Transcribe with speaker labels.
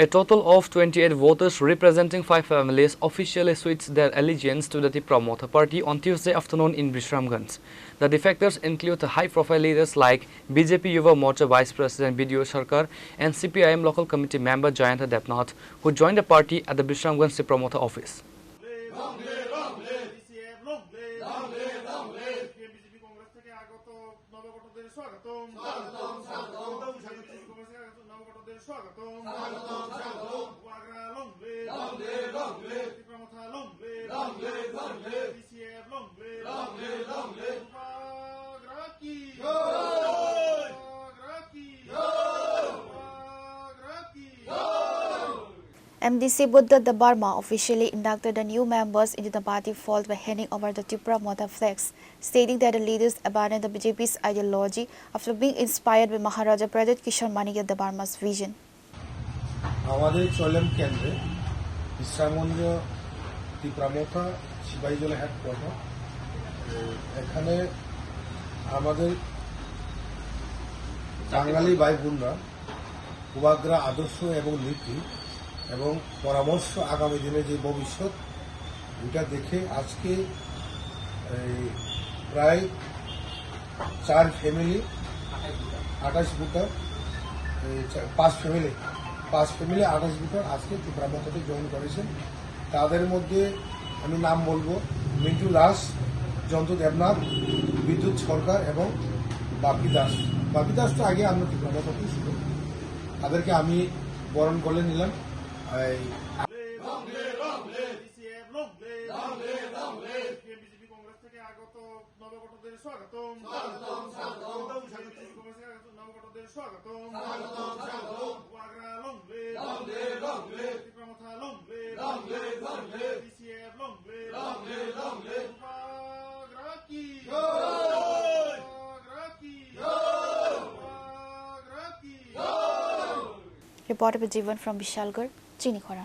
Speaker 1: A total of 28 voters representing 5 families officially switched their allegiance to the Tipra Motha party on Tuesday afternoon in Bisramganj. The defectors include high-profile leaders like BJP Yuva Morcha Vice President BDO Sarkar and CPIM local committee member Jayanta Debnath, who joined the party at the Bisramganj Tipra Motha office.
Speaker 2: MDC Buddha Dabarma officially inducted the new members into the party fold by handing over the Tipra Motha flags, stating that the leaders abandoned the BJP's ideology after being inspired by Maharaja Pradit Kishore Manikya Dabarma's vision.
Speaker 3: আমাদের চলম কেন্দ্রে বিশ্রামগঞ্জ ত্রিপুরা মথা Sepahijala headquarter এখানে আমাদের বাঙালি ভাই বোনরা কুবাগ্রা আদর্শ এবং নীতি এবং পরামর্শ আগামী দিনে যে ভবিষ্যৎ এটা দেখে আজকে প্রায় 4 ফ্যামিলি 28 ভোটার 5 ফ্যামিলি 28 ভোটার আজকে ত্রিপুরা মথাতে জয়েন করেছেন। তাদের মধ্যে আমি নাম বলবো মিন্টু দাস, জয়ন্ত দেবনাথ, বিদ্যুৎ সরকার এবং বাপি দাস। বাপি দাস তো আগে আমরা ত্রিপুরা মথাতেই ছিল, তাদেরকে আমি বরণ করে নিলাম।
Speaker 2: Reported by Jivan from Bishalgarh, Chinikhora.